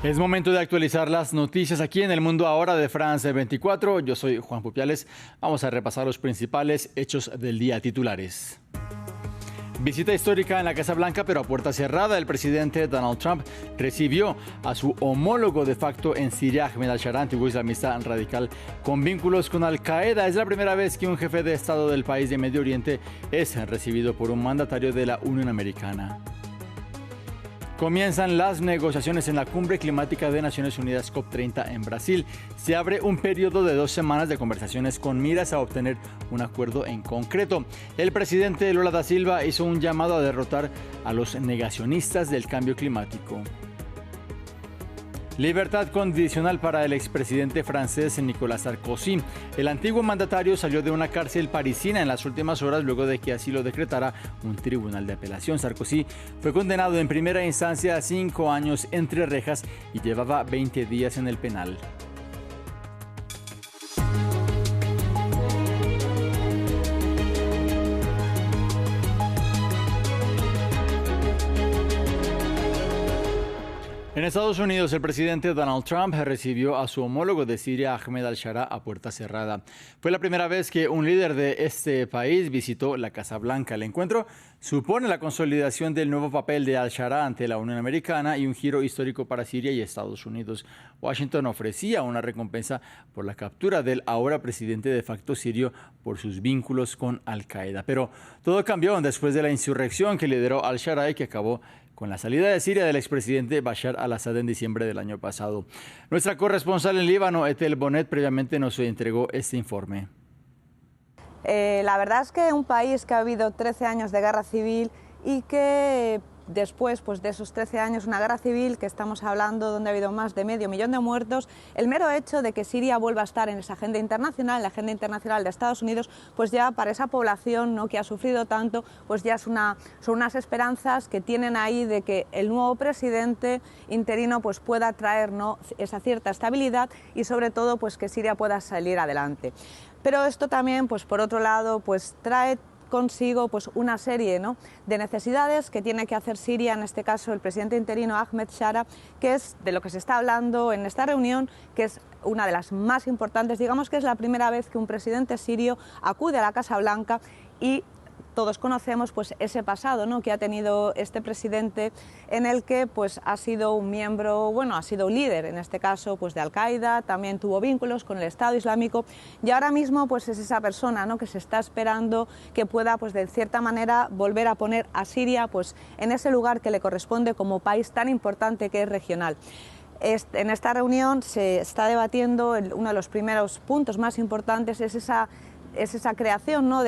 Es momento de actualizar las noticias aquí en El Mundo Ahora de France 24. Yo soy Juan Pupiales. Vamos a repasar los principales hechos del día titulares. Visita histórica en la Casa Blanca, pero a puerta cerrada. El presidente Donald Trump recibió a su homólogo de facto en Siria, Ahmed al-Shara, antiguo islamista radical con vínculos con Al-Qaeda. Es la primera vez que un jefe de Estado del país de Medio Oriente es recibido por un mandatario de la Unión Americana. Comienzan las negociaciones en la Cumbre Climática de Naciones Unidas COP30 en Brasil. Se abre un periodo de 2 semanas de conversaciones con miras a obtener un acuerdo en concreto. El presidente Lula da Silva hizo un llamado a derrotar a los negacionistas del cambio climático. Libertad condicional para el expresidente francés Nicolas Sarkozy. El antiguo mandatario salió de una cárcel parisina en las últimas horas luego de que así lo decretara un tribunal de apelación. Sarkozy fue condenado en primera instancia a 5 años entre rejas y llevaba 20 días en el penal. En Estados Unidos, el presidente Donald Trump recibió a su homólogo de Siria, Ahmed al-Shara, a puerta cerrada. Fue la primera vez que un líder de este país visitó la Casa Blanca. El encuentro supone la consolidación del nuevo papel de al-Shara ante la Unión Americana y un giro histórico para Siria y Estados Unidos. Washington ofrecía una recompensa por la captura del ahora presidente de facto sirio por sus vínculos con Al-Qaeda. Pero todo cambió después de la insurrección que lideró al-Shara y que acabó con la salida de Siria del expresidente Bashar al-Assad en diciembre del año pasado. Nuestra corresponsal en Líbano, Ethel Bonet, previamente nos entregó este informe. La verdad es que un país que ha habido 13 años de guerra civil y que después de esos 13 años, una guerra civil que estamos hablando donde ha habido más de medio millón de muertos, el mero hecho de que Siria vuelva a estar en esa agenda internacional, la agenda internacional de Estados Unidos, pues ya para esa población, ¿no?, que ha sufrido tanto, pues ya son unas esperanzas que tienen ahí de que el nuevo presidente interino pues pueda traer, ¿no?, esa cierta estabilidad y sobre todo pues que Siria pueda salir adelante. Pero esto también, pues por otro lado, pues trae consigo pues una serie, ¿no?, de necesidades que tiene que hacer Siria, en este caso el presidente interino Ahmed al-Shara, que es de lo que se está hablando en esta reunión, que es una de las más importantes. Digamos que es la primera vez que un presidente sirio acude a la Casa Blanca y todos conocemos pues ese pasado, ¿no?, que ha tenido este presidente, en el que pues ha sido un miembro, ha sido líder en este caso pues de Al-Qaeda, también tuvo vínculos con el Estado Islámico y ahora mismo pues es esa persona, ¿no?, que se está esperando que pueda pues de cierta manera volver a poner a Siria pues en ese lugar que le corresponde como país tan importante que es regional. En esta reunión se está debatiendo uno de los primeros puntos más importantes, es esa creación, ¿no?,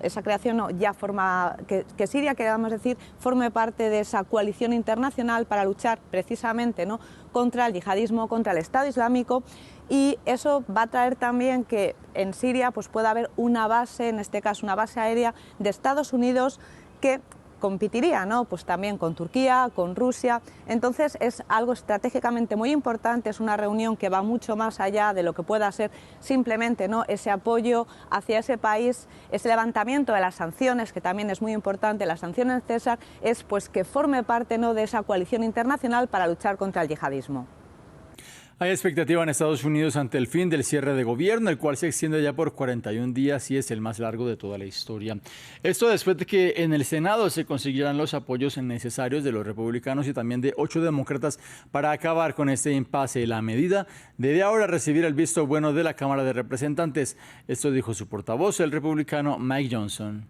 esa creación ya forma, que Siria, queramos decir, forme parte de esa coalición internacional para luchar precisamente, ¿no?, contra el yihadismo, contra el Estado Islámico, y eso va a traer también que en Siria pues pueda haber una base, en este caso una base aérea de Estados Unidos que competiría, ¿no?, pues también con Turquía, con Rusia. Entonces es algo estratégicamente muy importante, es una reunión que va mucho más allá de lo que pueda ser simplemente, ¿no?, ese apoyo hacia ese país, ese levantamiento de las sanciones, que también es muy importante, las sanciones César, es pues que forme parte, ¿no?, de esa coalición internacional para luchar contra el yihadismo. Hay expectativa en Estados Unidos ante el fin del cierre de gobierno, el cual se extiende ya por 41 días y es el más largo de toda la historia. Esto después de que en el Senado se consiguieran los apoyos necesarios de los republicanos y también de 8 demócratas para acabar con este impasse. La medida debe ahora recibir el visto bueno de la Cámara de Representantes. Esto dijo su portavoz, el republicano Mike Johnson.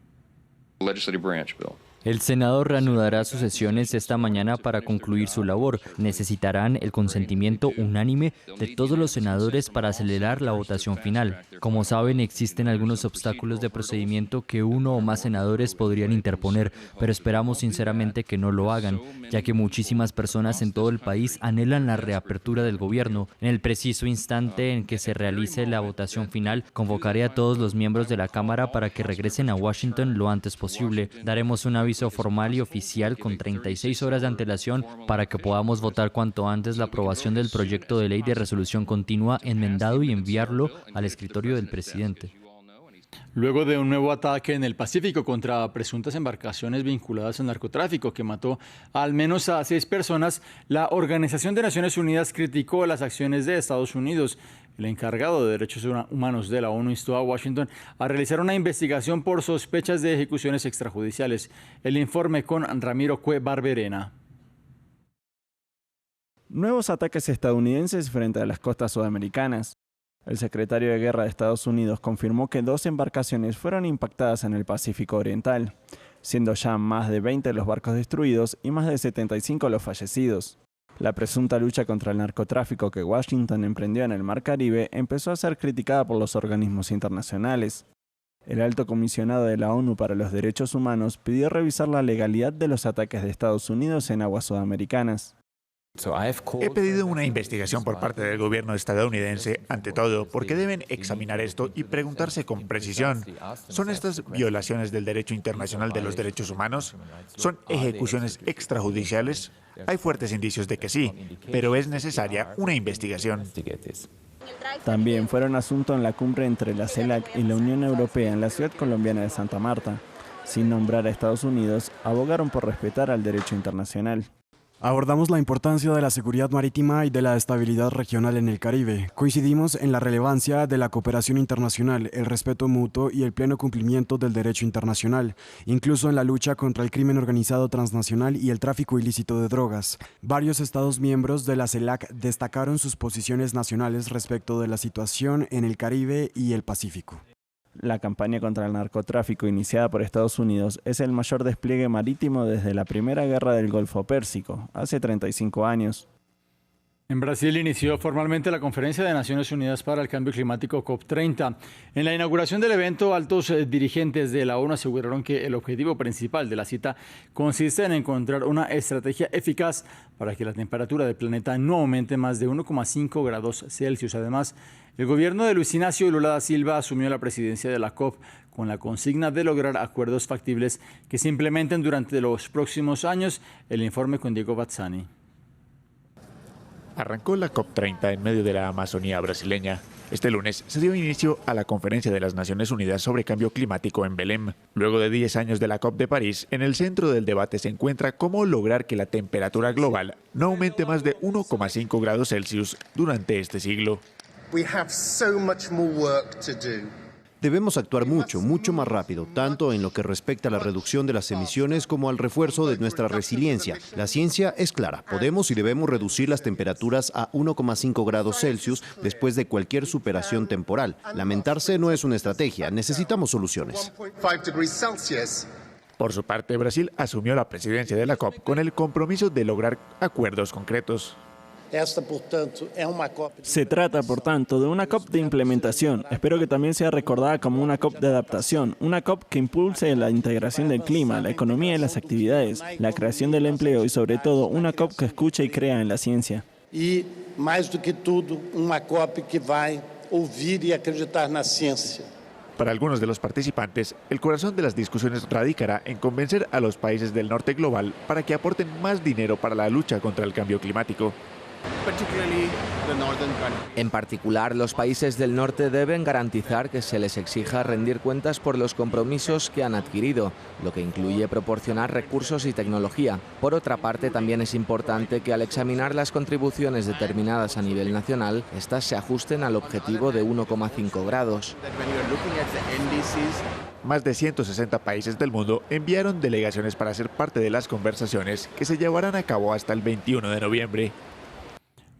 El Senado reanudará sus sesiones esta mañana para concluir su labor. Necesitarán el consentimiento unánime de todos los senadores para acelerar la votación final. Como saben, existen algunos obstáculos de procedimiento que uno o más senadores podrían interponer, pero esperamos sinceramente que no lo hagan, ya que muchísimas personas en todo el país anhelan la reapertura del gobierno. En el preciso instante en que se realice la votación final, convocaré a todos los miembros de la Cámara para que regresen a Washington lo antes posible. Daremos un aviso formal y oficial con 36 horas de antelación para que podamos votar cuanto antes la aprobación del proyecto de ley de resolución continua enmendado y enviarlo al escritorio del presidente. Luego de un nuevo ataque en el Pacífico contra presuntas embarcaciones vinculadas al narcotráfico que mató al menos a 6 personas, la Organización de Naciones Unidas criticó las acciones de Estados Unidos. El encargado de Derechos Humanos de la ONU instó a Washington a realizar una investigación por sospechas de ejecuciones extrajudiciales. El informe con Ramiro Cue Barberena. Nuevos ataques estadounidenses frente a las costas sudamericanas. El secretario de Guerra de Estados Unidos confirmó que 2 embarcaciones fueron impactadas en el Pacífico Oriental, siendo ya más de 20 los barcos destruidos y más de 75 los fallecidos. La presunta lucha contra el narcotráfico que Washington emprendió en el Mar Caribe empezó a ser criticada por los organismos internacionales. El alto comisionado de la ONU para los Derechos Humanos pidió revisar la legalidad de los ataques de Estados Unidos en aguas sudamericanas. He pedido una investigación por parte del gobierno estadounidense, ante todo, porque deben examinar esto y preguntarse con precisión, ¿son estas violaciones del derecho internacional de los derechos humanos? ¿Son ejecuciones extrajudiciales? Hay fuertes indicios de que sí, pero es necesaria una investigación. También fueron asunto en la cumbre entre la CELAC y la Unión Europea en la ciudad colombiana de Santa Marta. Sin nombrar a Estados Unidos, abogaron por respetar al derecho internacional. Abordamos la importancia de la seguridad marítima y de la estabilidad regional en el Caribe. Coincidimos en la relevancia de la cooperación internacional, el respeto mutuo y el pleno cumplimiento del derecho internacional, incluso en la lucha contra el crimen organizado transnacional y el tráfico ilícito de drogas. Varios Estados miembros de la CELAC destacaron sus posiciones nacionales respecto de la situación en el Caribe y el Pacífico. La campaña contra el narcotráfico iniciada por Estados Unidos es el mayor despliegue marítimo desde la Primera Guerra del Golfo Pérsico, hace 35 años. En Brasil inició formalmente la Conferencia de Naciones Unidas para el Cambio Climático COP30. En la inauguración del evento, altos dirigentes de la ONU aseguraron que el objetivo principal de la cita consiste en encontrar una estrategia eficaz para que la temperatura del planeta no aumente más de 1,5 grados Celsius. Además, el gobierno de Luis Ignacio Lula da Silva asumió la presidencia de la COP con la consigna de lograr acuerdos factibles que se implementen durante los próximos años. El informe con Diego Bazzani. Arrancó la COP30 en medio de la Amazonía brasileña. Este lunes se dio inicio a la Conferencia de las Naciones Unidas sobre Cambio Climático en Belém. Luego de 10 años de la COP de París, en el centro del debate se encuentra cómo lograr que la temperatura global no aumente más de 1,5 grados Celsius durante este siglo. Debemos actuar mucho más rápido, tanto en lo que respecta a la reducción de las emisiones como al refuerzo de nuestra resiliencia. La ciencia es clara, podemos y debemos reducir las temperaturas a 1,5 grados Celsius después de cualquier superación temporal. Lamentarse no es una estrategia, necesitamos soluciones. Por su parte, Brasil asumió la presidencia de la COP con el compromiso de lograr acuerdos concretos. Se trata, por tanto, de una COP de implementación. Espero que también sea recordada como una COP de adaptación, una COP que impulse la integración del clima, la economía y las actividades, la creación del empleo y, sobre todo, una COP que escuche y crea en la ciencia. Y, más do que todo, una COP que va a oír y acreditar en la ciencia. Para algunos de los participantes, el corazón de las discusiones radicará en convencer a los países del norte global para que aporten más dinero para la lucha contra el cambio climático. En particular, los países del norte deben garantizar que se les exija rendir cuentas por los compromisos que han adquirido, lo que incluye proporcionar recursos y tecnología. Por otra parte, también es importante que al examinar las contribuciones determinadas a nivel nacional, estas se ajusten al objetivo de 1,5 grados. Más de 160 países del mundo enviaron delegaciones para ser parte de las conversaciones que se llevarán a cabo hasta el 21 de noviembre.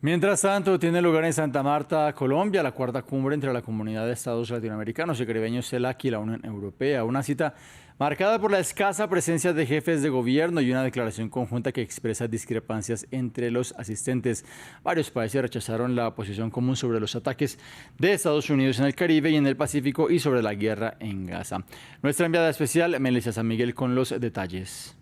Mientras tanto, tiene lugar en Santa Marta, Colombia, la cuarta cumbre entre la Comunidad de Estados Latinoamericanos y Caribeños CELAC y la Unión Europea. Una cita marcada por la escasa presencia de jefes de gobierno y una declaración conjunta que expresa discrepancias entre los asistentes. Varios países rechazaron la posición común sobre los ataques de Estados Unidos en el Caribe y en el Pacífico y sobre la guerra en Gaza. Nuestra enviada especial, Melissa San Miguel, con los detalles.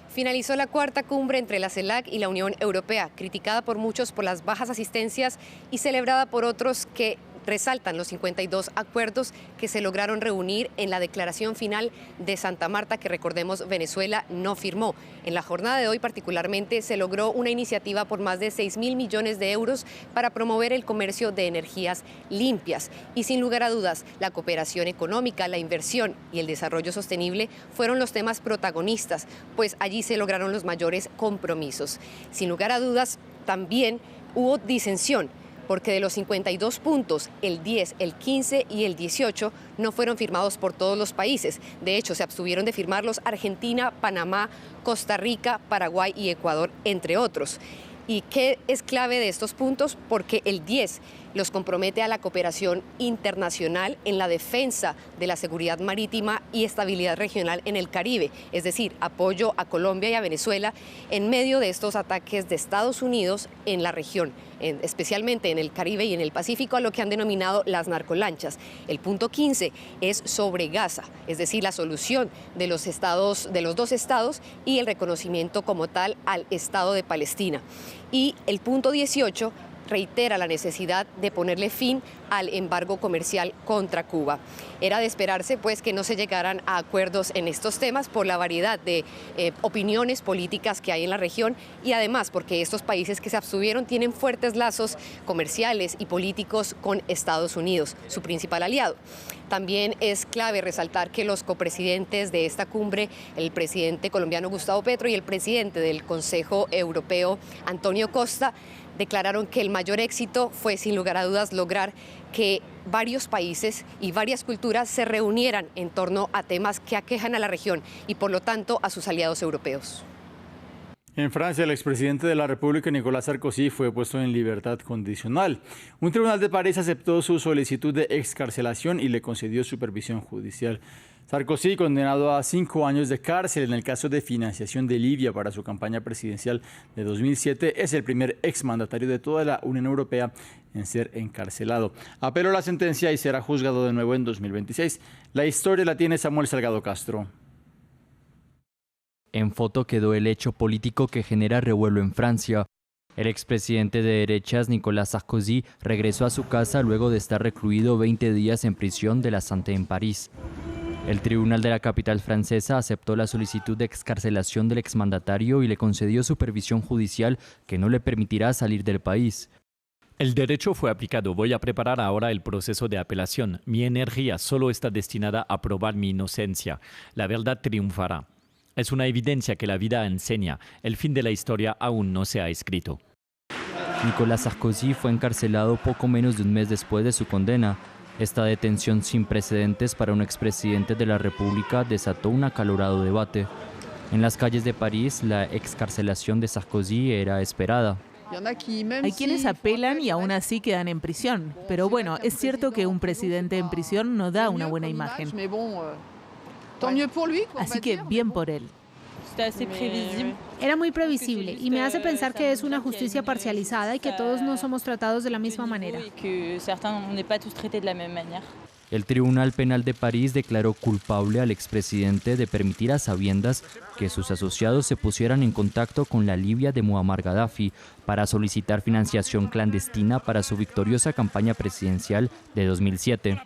Finalizó la cuarta cumbre entre la CELAC y la Unión Europea, criticada por muchos por las bajas asistencias y celebrada por otros que resaltan los 52 acuerdos que se lograron reunir en la declaración final de Santa Marta, que recordemos Venezuela no firmó. En la jornada de hoy particularmente se logró una iniciativa por más de 6.000 millones de euros para promover el comercio de energías limpias. Y sin lugar a dudas, la cooperación económica, la inversión y el desarrollo sostenible fueron los temas protagonistas, pues allí se lograron los mayores compromisos. Sin lugar a dudas, también hubo disensión, porque de los 52 puntos, el 10, el 15 y el 18 no fueron firmados por todos los países. De hecho, se abstuvieron de firmarlos Argentina, Panamá, Costa Rica, Paraguay y Ecuador, entre otros. ¿Y qué es clave de estos puntos? Porque el 10 los compromete a la cooperación internacional en la defensa de la seguridad marítima y estabilidad regional en el Caribe, es decir, apoyo a Colombia y a Venezuela en medio de estos ataques de Estados Unidos en la región, especialmente en el Caribe y en el Pacífico, a lo que han denominado las narcolanchas. El punto 15 es sobre Gaza, es decir, la solución de los dos estados y el reconocimiento como tal al Estado de Palestina. Y el punto 18 reitera la necesidad de ponerle fin al embargo comercial contra Cuba. Era de esperarse pues que no se llegaran a acuerdos en estos temas por la variedad de opiniones políticas que hay en la región y además porque estos países que se abstuvieron tienen fuertes lazos comerciales y políticos con Estados Unidos, su principal aliado. También es clave resaltar que los copresidentes de esta cumbre, el presidente colombiano Gustavo Petro y el presidente del Consejo Europeo, Antonio Costa, declararon que el mayor éxito fue, sin lugar a dudas, lograr que varios países y varias culturas se reunieran en torno a temas que aquejan a la región y, por lo tanto, a sus aliados europeos. En Francia, el expresidente de la República, Nicolás Sarkozy, fue puesto en libertad condicional. Un tribunal de París aceptó su solicitud de excarcelación y le concedió supervisión judicial. Sarkozy, condenado a 5 años de cárcel en el caso de financiación de Libia para su campaña presidencial de 2007, es el primer exmandatario de toda la Unión Europea en ser encarcelado. Apeló la sentencia y será juzgado de nuevo en 2026. La historia la tiene Samuel Salgado Castro. En foto quedó el hecho político que genera revuelo en Francia. El expresidente de derechas Nicolás Sarkozy regresó a su casa luego de estar recluido 20 días en prisión de la Santé en París. El tribunal de la capital francesa aceptó la solicitud de excarcelación del exmandatario y le concedió supervisión judicial que no le permitirá salir del país. El derecho fue aplicado. Voy a preparar ahora el proceso de apelación. Mi energía solo está destinada a probar mi inocencia. La verdad triunfará. Es una evidencia que la vida enseña. El fin de la historia aún no se ha escrito. Nicolás Sarkozy fue encarcelado poco menos de un mes después de su condena. Esta detención sin precedentes para un expresidente de la República desató un acalorado debate. En las calles de París, la excarcelación de Sarkozy era esperada. Hay quienes apelan y aún así quedan en prisión. Pero bueno, es cierto que un presidente en prisión no da una buena imagen. Así que bien por él. Era muy previsible y me hace pensar que es una justicia parcializada y que todos no somos tratados de la misma manera. El Tribunal Penal de París declaró culpable al expresidente de permitir a sabiendas que sus asociados se pusieran en contacto con la Libia de Muammar Gaddafi para solicitar financiación clandestina para su victoriosa campaña presidencial de 2007.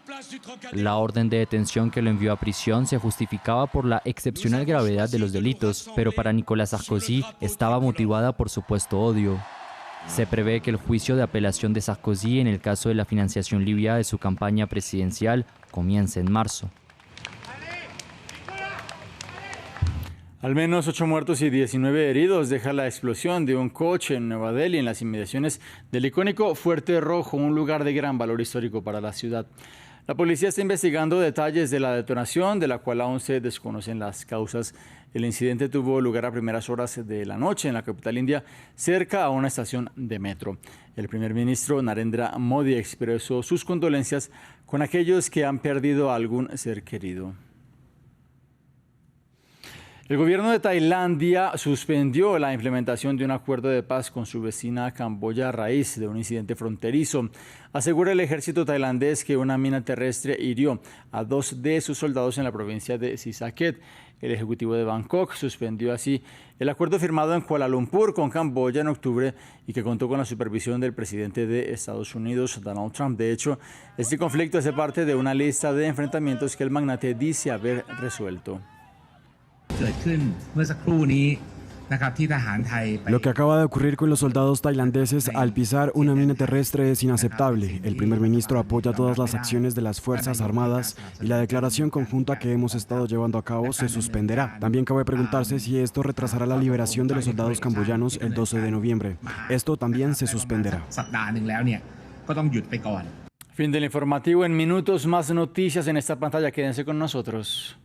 La orden de detención que lo envió a prisión se justificaba por la excepcional gravedad de los delitos, pero para Nicolás Sarkozy estaba motivada por supuesto odio. Se prevé que el juicio de apelación de Sarkozy en el caso de la financiación libia de su campaña presidencial comience en marzo. Al menos 8 muertos y 19 heridos deja la explosión de un coche en Nueva Delhi, en las inmediaciones del icónico Fuerte Rojo, un lugar de gran valor histórico para la ciudad. La policía está investigando detalles de la detonación, de la cual aún se desconocen las causas. El incidente tuvo lugar a primeras horas de la noche en la capital india, cerca a una estación de metro. El primer ministro Narendra Modi expresó sus condolencias con aquellos que han perdido a algún ser querido. El gobierno de Tailandia suspendió la implementación de un acuerdo de paz con su vecina Camboya a raíz de un incidente fronterizo. Asegura el ejército tailandés que una mina terrestre hirió a 2 de sus soldados en la provincia de Sisaket. El ejecutivo de Bangkok suspendió así el acuerdo firmado en Kuala Lumpur con Camboya en octubre y que contó con la supervisión del presidente de Estados Unidos, Donald Trump. De hecho, este conflicto hace parte de una lista de enfrentamientos que el magnate dice haber resuelto. Lo que acaba de ocurrir con los soldados tailandeses al pisar una mina terrestre es inaceptable. El primer ministro apoya todas las acciones de las Fuerzas Armadas y la declaración conjunta que hemos estado llevando a cabo se suspenderá. También cabe preguntarse si esto retrasará la liberación de los soldados camboyanos el 12 de noviembre. Esto también se suspenderá. Fin del informativo. En minutos más noticias en esta pantalla. Quédense con nosotros.